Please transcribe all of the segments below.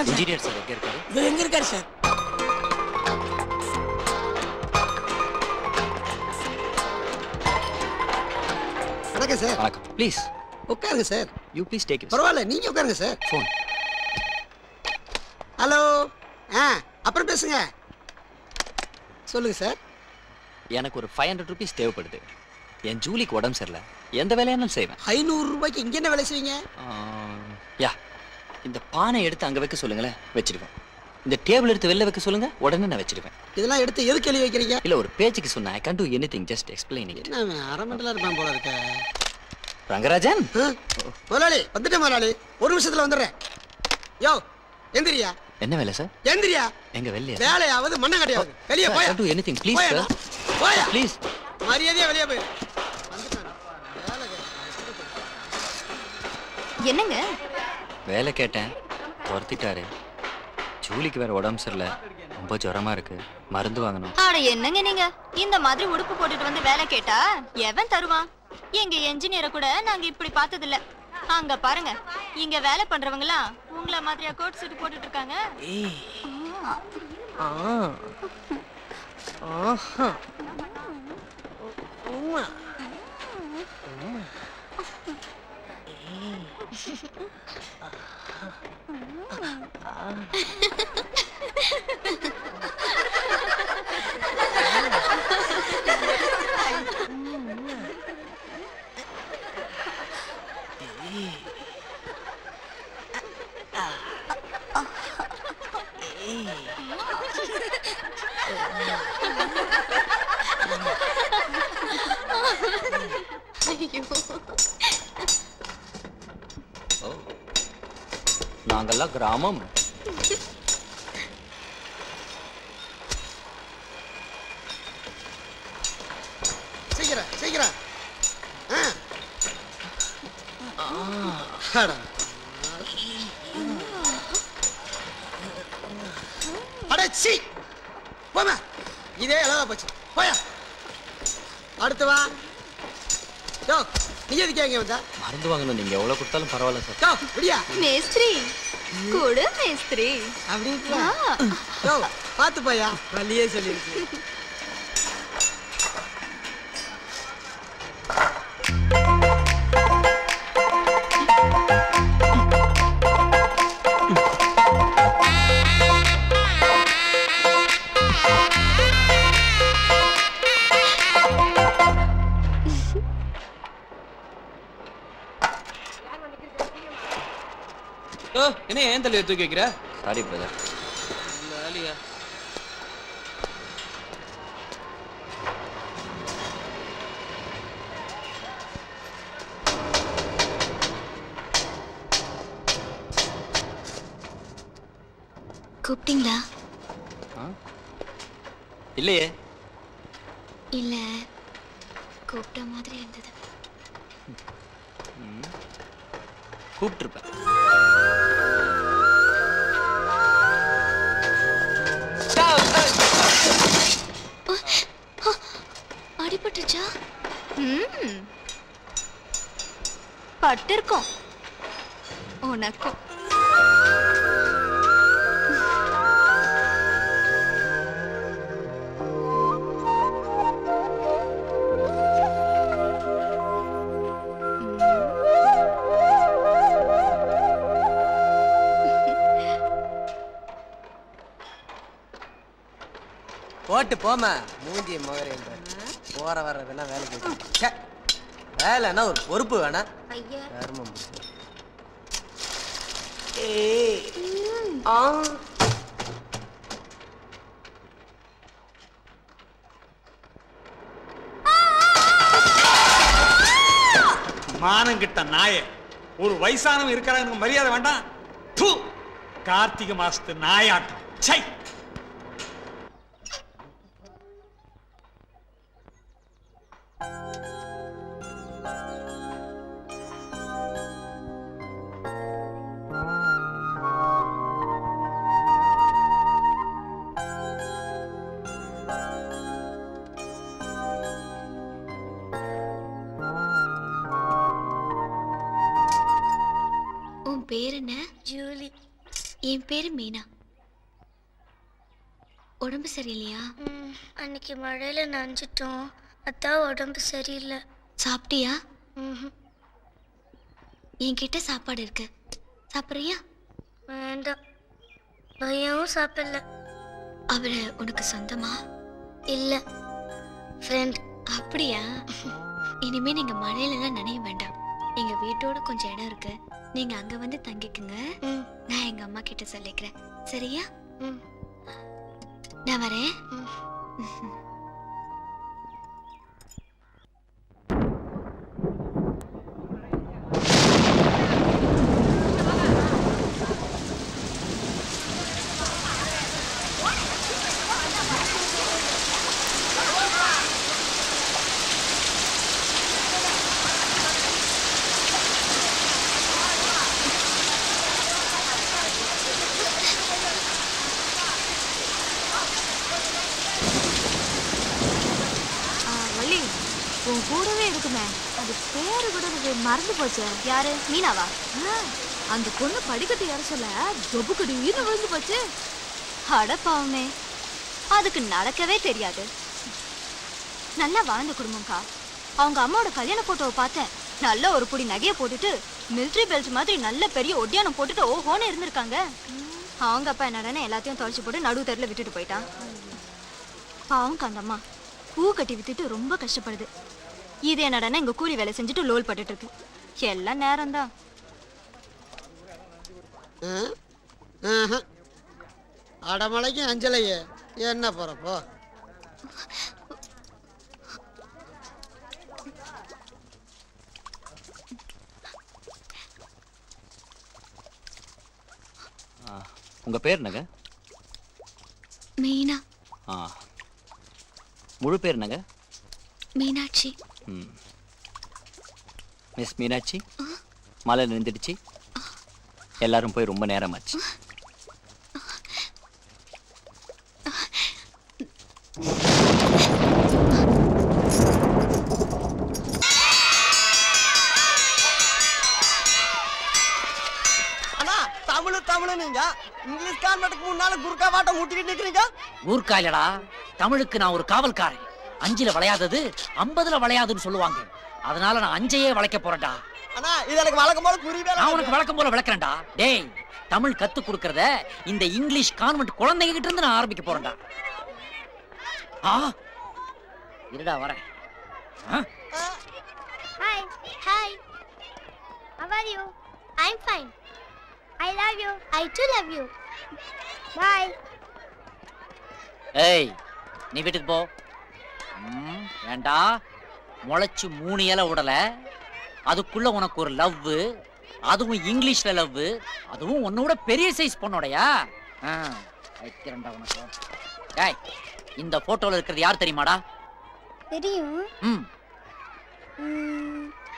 வணக்கம் sir. Engineer sir எங்க இருக்காரு? இதோ எங்க இருக்காரு சார்? வணக்கம் சார். வணக்கம். ப்ளீஸ் உட்காருங்க sir. You please take it. பரவாயில்ல, நீங்க உட்காருங்க சார். ஃபோன். ஹலோ. அப்புறம் பேசுங்க. சொல்லுங்க சார். எனக்கு ஒரு 500 rupees தேவைப்படுது. என் ஜூலிக்கு உடம்பு சரியில்லை. எந்த வேலையானாலும் செய்வேன். 500 ரூபாய்க்கு இங்க என்ன வேலை செய்வீங்க? யா, இந்த பானை எடுத்து அங்க வைக்க சொல்லுங்களேன், வச்சிருவேன். இந்த டேபிள் எடுத்து வெளில வைக்க சொல்லுங்க, உடனே நான் வச்சிருவேன். இதெல்லாம் எடுத்து எதுக்கு எழுதி வைக்கிறீங்க? இல்ல, ஒரு பேச்சுக்கு சொன்னேன். I can to anything, just explaining it. நான் அரை மண்டல இருப்பேன் போல இருக்க. ரங்கராஜன். முதலாளி வந்துட்டேன் முதலாளி. ஒரு நிமிஷத்துல வந்துடுறேன். யோ எந்திரியா. என்ன வேலை சார்? எந்திரியா. எங்க வெளிய வேலையாவது மண்ண கடையாவது வெளியே போய். To anything please sir. போயா ப்ளீஸ். மரியாதையா வெளியே போய். என்னங்க? வேலை கேட்டேன், துரத்திட்டாரு. ஜூலிக்கு வேற உடம்பு சரியில்லை, ரொம்ப ஜுரமா இருக்கு, மருந்து வாங்கணும். ஆட என்னங்க நீங்க இந்த மாதிரி உடுப்பு போட்டுட்டு வந்து வேலை கேட்டா எவன் தருவான்? எங்க என்ஜினியரை கூட நாங்க இப்படி பார்த்தது இல்ல. அங்க பாருங்க, இங்க வேலை பண்றவங்கலாம் உங்கள மாதிரியா கோட் சூட் போட்டுட்டு இருக்காங்க. நாங்கெல்லாம் கிராமம். சீக்கிரம் சீக்கிரம். அடச்சி போமா. இதே அழகா போச்சு. போயா அடுத்து வா. யோ நீ எதுக்கு இங்க வந்தா? மருந்து வாங்கணும். நீங்க எவ்வளவு கொடுத்தாலும் பரவாயில்ல சார். யோ விடியா. மேஸ்திரி கூடு மேஸ்திரி. அப்படிங்களா? யோ பாத்து போயா. வழியே சொல்லிருக்கு. என்ன ஏன் தலையை தூக்கி வைக்கிற? Sorry brother. கூப்பிட்டீங்களா? இல்லையே. இல்ல, கூப்பிட்ட மாதிரி இருந்தது. கூப்பிட்டுருப்பேன். அடிபட்டுச்சா? பட்டு இருக்கும் உனக்கும். போட்டு போமா மூஞ்சி மகரே. போற வர்றதெல்லாம் வேலை கேட்க. வேலைன்னா ஒரு பொறுப்பு வேணா. கர்மம். மானம் கிட்ட நாயே, ஒரு வயசானவன் இருக்கிறாங்க மரியாதை வேண்டாம். கார்த்திகை மாசத்து நாயாட்டம். சை. உன் பேர் என்ன? ஜூலி. என் பேரு மீனா. உடம்பு சரியில்லையா? அன்னைக்கு மழையில நனைஞ்சிட்டோம், அதான் உடம்பு சரியில்லை. சாப்பிட்டியா? என்கிட்ட சாப்பாடு இருக்கு, சாப்பிட்றியா? வேண்டாம், பையனும் சாப்பிடல. அவரு உனக்கு சொந்தமா? இல்லை, ஃப்ரெண்ட். அப்படியா? இனிமே நீங்க மழையிலலாம் நனைய வேண்டாம். எங்க வீட்டோட கொஞ்சம் இடம் இருக்கு, நீங்க அங்க வந்து தங்கிக்குங்க. நான் எங்க அம்மா கிட்ட சொல்லிக்கிறேன், சரியா? நான் வரேன். உன் கூடவே இருக்குமே, அது பேரு கூட எனக்கு மறந்து போச்சு. யாரு? மீனாவா? அந்த பொண்ணு படிக்கட்டு யார சொல்ல தொபுக்கடின்னு விழுந்து போச்சு. அடப்பாவுமே, அதுக்கு நடக்கவே தெரியாது. நல்லா வாழ்ந்த குடும்பம்க்கா. அவங்க அம்மாவோட கல்யாண போட்டோவை பார்த்தேன். நல்ல ஒரு புடி நகையை போட்டுட்டு மிலிட்ரி பெல்ட் மாதிரி நல்ல பெரிய ஒட்டியானம் போட்டுட்டு ஓஹோன்னு இருந்திருக்காங்க. அவங்க அப்பா என்னடனே எல்லாத்தையும் தொலைச்சு போட்டு நடு தெருல விட்டுட்டு போயிட்டான். பாவங்க அந்த அம்மா பூ கட்டி வித்துட்டு ரொம்ப கஷ்டப்படுது. இது என்னடனா இங்க கூலி வேலை செஞ்சுட்டு லோல் பட்டுட்டு இருக்கு. எல்லாம் நேரம்தான். அடமலைக்கு அஞ்சலையே என்ன போறப்போ? உங்க பேர் என்னங்க? மீனா. முழு பேர் என்னங்க? மீனாட்சி. மிஸ் மீனாட்சி, மழை நின்றுடுச்சு, எல்லாரும் போய் ரொம்ப நேரமாச்சு. நீங்க இங்கிலீஷ் கான்வென்ட்க்கு முன்னால குர்கா வாட்ட முட்டிட்டு நிக்கிறீங்க. ஊர்க்கா இல்லடா, தமிழுக்கு நான் ஒரு காவல்காரன். 5ல வளையாதது 50ல வளையாதுன்னு சொல்லுவாங்க. அதனால நான் 5ஐயே வளைக்க போறேன்டா. அண்ணா இது எனக்கு வழக்கம் போல புரியவே. நான் உனக்கு வழக்கம் போல விளக்குறேன்டா. டேய், தமிழ் கத்து கொடுக்கறத இந்த இங்கிலீஷ் கான்வென்ட் குழந்தைங்க கிட்ட இருந்து நான் ஆரம்பிக்க போறேன்டா. இருடா வரேன். Hi, hi. How are you? I'm fine. I love you. I too love you. Bye. ஏய், நீ வீட்டுக்கு போ. ஏண்டா, முளைச்சு 3 இலை உடல, அதுக்குள்ள உனக்கு ஒரு லவ், அதுவும் இங்கிலீஷ்ல லவ், அதுவும் உன்னோட பெரிய சைஸ் பொண்ணோடையா? வைக்கிறேன்டா உனக்கு. டேய், இந்த போட்டோல இருக்கிறது யார் தெரியுமாடா? தெரியும்.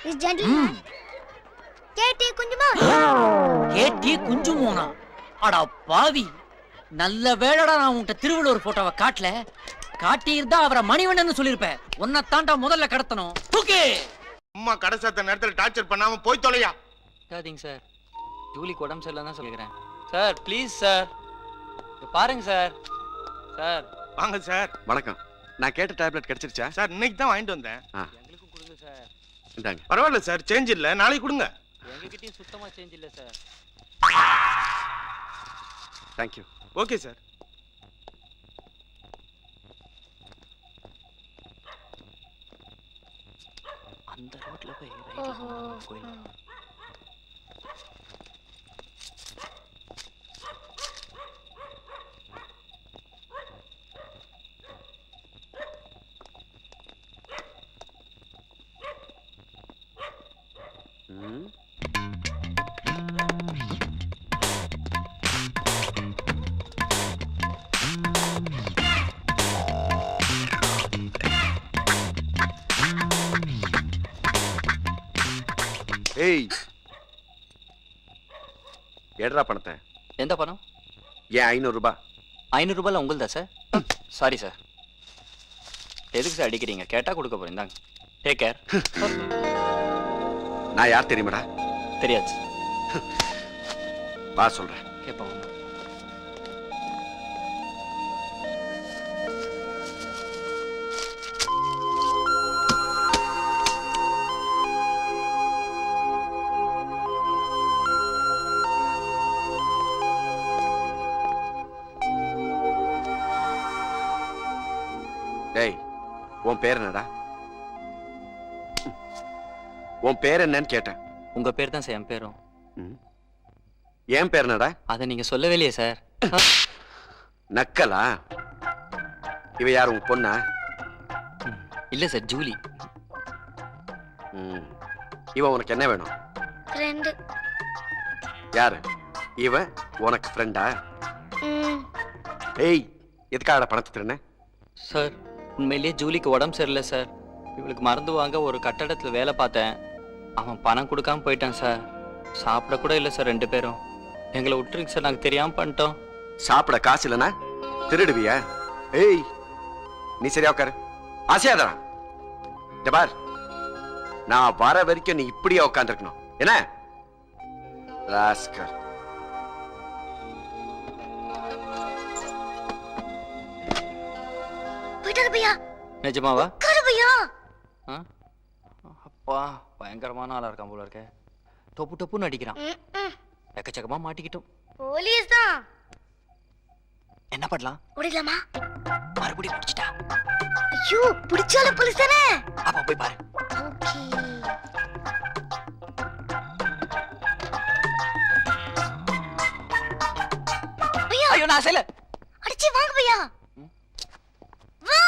This gentleman. கேட்டி குஞ்சுமா. கேட்டி குஞ்சுமோனா? அடா பாவி, நல்ல வேளைடா நான் உன்கிட்ட திருவள்ளுவர் போட்டோவை காட்டல. காட்டி இருந்தா அவரை மணிவண்ணன் சொல்லிருப்பேன். உன்னை தாண்டா முதல்ல கடத்தணும். தூக்கி. அம்மா கடைசாத்த நேரத்துல டார்ச்சர் பண்ணாம போய் தொலையா. சரிங்க சார், ஜூலிக்கு உடம்பு சரியில்லை தான் சொல்லிக்கிறேன் சார். ப்ளீஸ் சார், பாருங்க சார். சார் வாங்க சார். வணக்கம். நான் கேட்ட டேப்லெட் கிடைச்சிருச்சா சார்? இன்னைக்கு தான் வாங்கிட்டு வந்தேன். எங்களுக்கும் கொடுங்க சார். இந்தாங்க. பரவாயில்ல சார், சேஞ்ச் இல்ல, நாளைக்கு கொடுங்க. எங்ககிட்டயும் சுத்தமா சேஞ்ச் இல்லை சார். தேங்க்யூ. Okay sir. அந்த ரோட்ல போய் கோயில். ஏய், எடுறா பணத்தை. எந்த பணம்? ஏன் 500 ரூபாய்? 500 ரூபாய் உங்களுதா சார்? Sorry sir. எதுக்கு சார் அடிக்கிறீங்க? கேட்டா கொடுக்க போறேன். தாங்க, டேக் கேர். நான் யார் தெரியுமாடா? தெரியாது. வா சொல்றேன். கேட்போம். உன் பேர் என்னடா? உன் பேர் என்னன்னு கேட்டேன். உங்க பேர் தான் சார் என் பேரும். என் பேர் என்னடா? அதை நீங்க சொல்லவே இல்லையே சார். நக்கலா? இவ யார், உங்க பொண்ணா? இல்ல சார், ஜூலி. இவன் உனக்கு என்ன வேணும்? ஃப்ரெண்ட். யாரு இவன்? உனக்கு ஃப்ரெண்டா? ஏய், எதுக்காக பணத்தை திருண்ண? சார், உண்மையிலேயே ஜூலிக்கு உடம்பு சரியில்லை சார். இவளுக்கு மருந்து வாங்க ஒரு கட்டடத்தில் வேலை பார்த்தேன். அவன் பணம் கொடுக்காம போயிட்டான் சார். சாப்பிட கூட இல்லை சார் 2 பேரும். எங்களை விட்டுருங்க சார், நாங்கள் தெரியாமல் பண்ணிட்டோம். சாப்பிட காசு இல்லைன்னா திருடுவியா? ஏய், நீ சரியா உட்காரு. ஆசையாதா ஜபார், நான் வர வரைக்கும் நீ இப்படியே உட்காந்துருக்கணும். என்ன ராஸ்கர்? நிஜமாவா? கருபையா? அப்பா, பயங்கரமான ஆளா இருக்கான் போல இருக்க. டொப்பு டொப்புன்னு அடிக்கிறான். எக்கச்சக்கமா மாட்டிக்கிட்டோம். போலீஸ் தான். என்ன பண்ணலாம்? ஓடிடலாமா? மறுபடியும் பிடிச்சிட்டா. ஐயோ, பிடிச்சால போலீஸ் தானே. அப்பா போய் பாரு. ஓகே. பையா, ஐயோ நான் செய்யல. அடிச்சி வாங்க பையா. வா.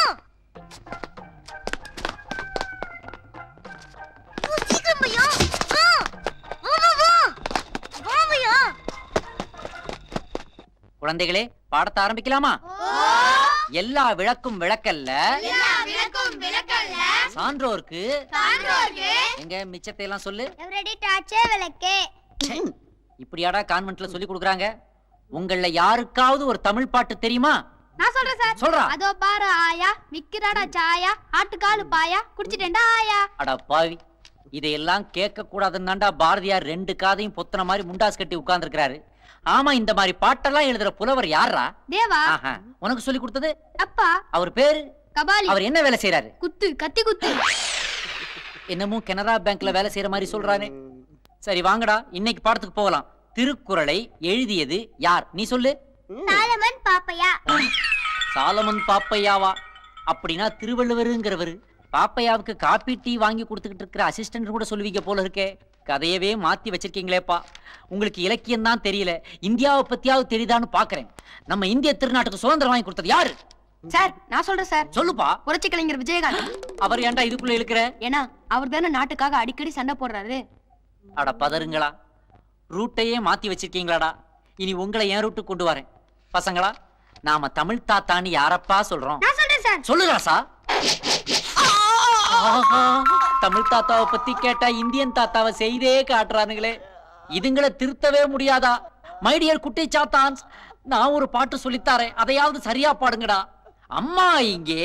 சீக்கிரம் பையா. வா. வா வா வா. வா பையா. குழந்தைகளே, பாடத்தை ஆரம்பிக்கலாமா? எல்லா விளக்கும் விளக்கல்ல, சான்றோர்க்கு எங்க மிச்சத்தை எல்லாம் சொல்லு. எவரடி டாச்சே விளக்கே. இப்படியாடா கான்வென்ட்ல சொல்லி கொடுக்குறாங்க? உங்கள யாருக்காவது ஒரு தமிழ் பாட்டு தெரியுமா? நான் சொல்றேன் சார். சொல்றா. அதோ பாரு ஆயா, விக்கிறாடா சாயா, ஆட்டுக்காலு பாயா, குடிச்சிட்டேன்டா ஆயா. அட பாவி, இதையெல்லாம் கேட்க கூடாதுன்னாண்டா பாரதியார் 2 காதையும் பொத்தன மாதிரி முண்டாஸ் கட்டி உட்கார்ந்துருக்காரு. ஆமா, இந்த மாதிரி பாட்டெல்லாம் எழுதுற புலவர் யாரா? தேவா. உனக்கு சொல்லி கொடுத்தது அப்பா. அவர் பேரு கபாலி. அவர் என்ன வேலை செய்யறாரு? குத்து, கத்தி குத்து. என்னமோ கனரா பேங்க்ல வேலை செய்யற மாதிரி சொல்றானே. சரி வாங்கடா, இன்னைக்கு பாடத்துக்கு போகலாம். திருக்குறளை எழுதியது யார்? நீ சொல்லு. சாலமன் பாப்பையா. சாலமன் பாப்பையாவா? அப்படின்னா திருவள்ளுவருங்கிறவரு. பாப்பையாவுக்கு காப்பி டீ வாங்கி கொடுத்துக்கிட்டு இருக்கிற அசிஸ்டன்ட் கூட சொல்லுவீங்க போல இருக்கே. கதையவே மாத்தி வச்சிருக்கீங்களேப்பா. உங்களுக்கு இலக்கியம் தான் தெரியல, இந்தியாவை பத்தியாவது தெரியுதான்னு பாக்குறேன். நம்ம இந்திய திருநாட்டுக்கு சுதந்திரம் வாங்கி கொடுத்தது யாரு? சார், நான் சொல்றேன் சார். சொல்லுப்பா. புரட்சி கலைஞர் விஜயகாந்த். அவர் ஏன்டா இதுக்குள்ள இழுக்கிற? ஏன்னா அவர் தானே நாட்டுக்காக அடிக்கடி சண்டை போடுறாரு. அட பதறுங்களா, ரூட்டையே மாத்தி வச்சிருக்கீங்களாடா. இனி உங்களை என் ரூட்டுக்கு கொண்டு வரேன். பசங்களா, நாம தமிழ் தாத்தான்னு யாரப்பா சொல்றோம்? நான் சொல்றேன் சார். சொல்லுடா சா. தமிழ் தாத்தாவை பத்தி கேட்டா இந்தியன் தாத்தாவை செய்தே காட்டுறானுங்களே. இதுங்களை திருத்தவே முடியாதா? மை டியர் குட்டி சாத்தான்ஸ், நான் ஒரு பாட்டு சொல்லித்தாரேன், அதையாவது சரியா பாடுங்கடா. அம்மா இங்கே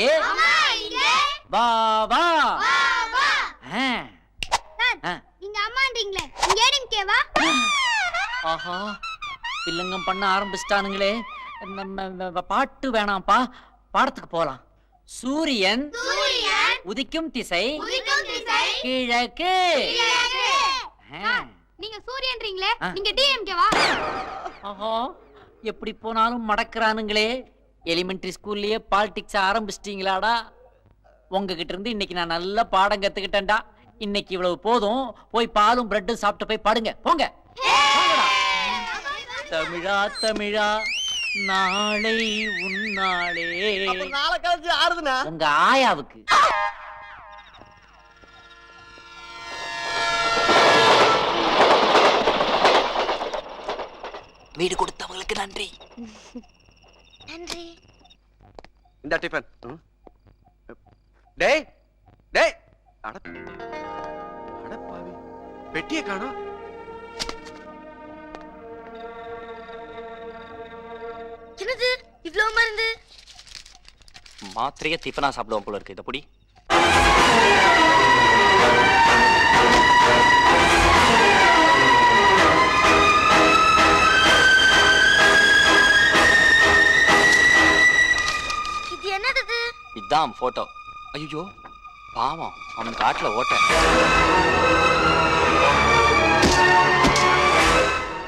வா வா. இங்க அம்மான்றீங்களே, இங்க ஏடிம்கேவா? ஆஹா, பில்லங்கம் பண்ண ஆரம்பிச்சிட்டானுங்களே. பாட்டு வேணாம்ப்பா, பாடத்துக்கு போலாம். சூரியன் உதிக்கும் திசை கிழக்கு. நீங்க சூரியன்றீங்களே, நீங்க டிஎம்கேவா? ஆஹா, எப்படி போனாலும் மடக்குறானுங்களே. எலிமெண்டரி ஸ்கூல்லயே பாலிடிக்ஸ் ஆரம்பிச்சிட்டீங்களாடா? உங்ககிட்ட இருந்து இன்னைக்கு நான் நல்ல பாடம் கத்துக்கிட்டேன்டா. இன்னைக்கு இவ்வளவு போதும், போய் பாலும் பிரெட்டும் சாப்பிட்டு போய் படுங்க, போங்க. தமிழா தமிழா நாளை உன்னாளே. உங்க ஆயாவுக்கு. வீடு கொடுத்தவங்களுக்கு நன்றி. நன்றி. இந்த டிஃபன். டேய் டேய், அட அட பாவி, பெட்டியை காணோம். என்னது இவ்ளோ மருந்து? மாத்திரையே டிஃபனா சாப்பிடுவோம் போல இருக்கு. இத புடி. இது என்னது? இதான் போட்டோ. ஐயோ பாவம், அவன் காட்டுல ஓட்ட.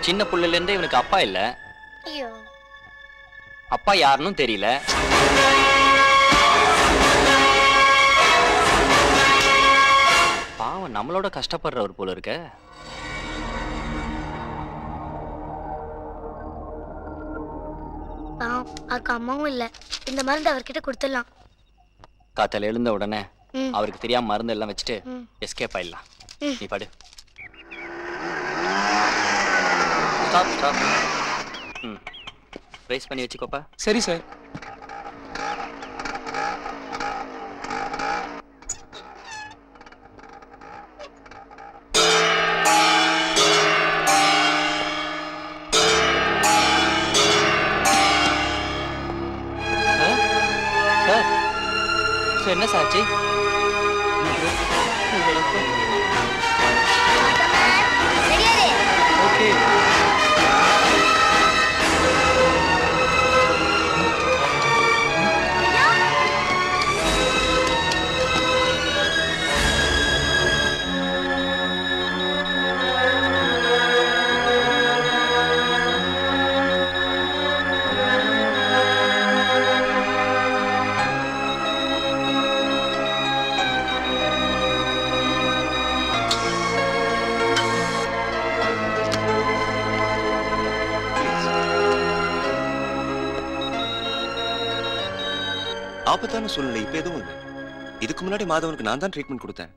சின்ன புள்ளைல இருந்தே இவனுக்கு அப்பா இல்ல. ஐயோ, அப்பா யாருன்னு தெரியல. நம்மளோட கஷ்டப்படுறவர் போல இருக்க. அதுக்கு அம்மாவும் இல்ல. இந்த மருந்து அவர்கிட்ட கொடுத்துடலாம். காத்தால எழுந்த உடனே அவருக்கு தெரியாம மருந்து எல்லாம் வச்சுட்டு எஸ்கேப் ஆயிடலாம். நீ படு. Stop stop. ரைஸ் பண்ணி வச்சுக்கோப்பா. சரி சார். என்ன சாட்சி? ஓகே. ஆபத்தான சூழ்நிலை இப்ப எதுவும் இல்லை. இதுக்கு முன்னாடி மாதவனுக்கு நான் தான் ட்ரீட்மெண்ட் கொடுத்தேன்.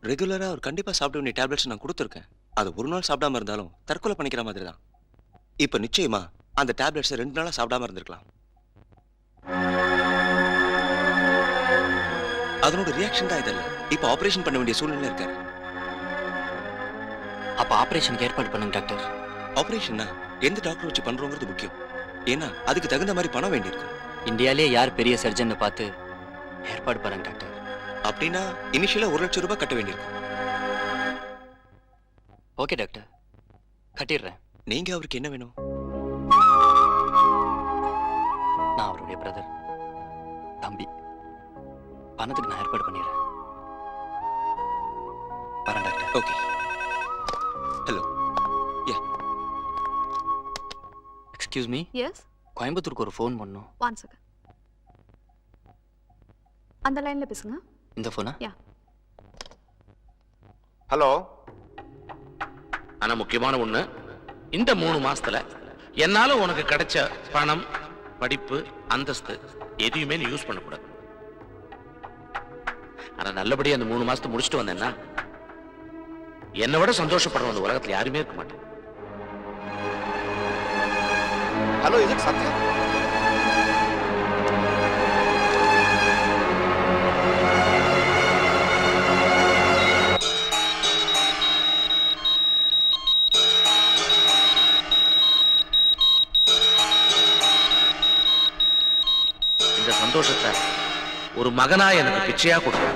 ரெகுலரா அவர் கண்டிப்பா சாப்பிட வேண்டிய டேப்லெட்ஸ் நான் கொடுத்துருக்கேன். அது ஒரு நாள் சாப்பிடாம இருந்தாலும் தற்கொலை பண்ணிக்கிற மாதிரி தான். இப்ப நிச்சயமா அந்த டேப்லெட்ஸ் 2 நாளா சாப்பிடாம இருந்திருக்கலாம். அதனோட ரியாக்ஷன் தான் இதல்ல. இப்ப ஆபரேஷன் பண்ண வேண்டிய சூழ்நிலை இருக்காரு. அப்ப ஆபரேஷனுக்கு ஏற்பாடு பண்ணுங்க டாக்டர். ஆபரேஷன்னா எந்த டாக்டர் வச்சு பண்றோங்கிறது முக்கியம். ஏன்னா அதுக்கு தகுந்த மாதிரி பணம் வேண்டியிருக்கும். இந்தியாலே யார் பெரிய சர்ஜன் பார்த்து ஏற்பாடு பண்ணுங்க டாக்டர். அப்படின்னா இனிஷியலா 1 லட்சம் ரூபாய் கட்ட வேண்டியிருக்கும். ஓகே டாக்டர், கட்டிடுறேன். நீங்க அவருக்கு என்ன வேணும்? நான் அவருடைய பிரதர், தம்பி. பணத்துக்கு நான் ஏற்பாடு பண்ணிடுறேன். வரேன் doctor. Okay. Hello. Yeah. Excuse me. Yes. கோயம்புத்தூருக்கு ஒரு ஃபோன் பண்ணணும். 1 செகண்ட். அந்த லைன்ல பேசுங்க. இந்த ஃபோனா? யா. ஹலோ. ஆனா முக்கியமான ஒண்ணு, இந்த 3 மாசத்துல என்னால உனக்கு கிடைச்ச பணம், படிப்பு, அந்தஸ்து எதையுமே நீ யூஸ் பண்ணக்கூடாது. ஆனா நல்லபடியா அந்த 3 மாசத்தை முடிச்சுட்டு வந்தேன்னா என்னை விட சந்தோஷப்படுற அந்த உலகத்துல யாருமே இருக்க மாட்டேன். ஹலோ, இது சத்யா. இந்த சந்தோஷத்தை ஒரு மகனா எனக்கு பிச்சையா கொடுக்க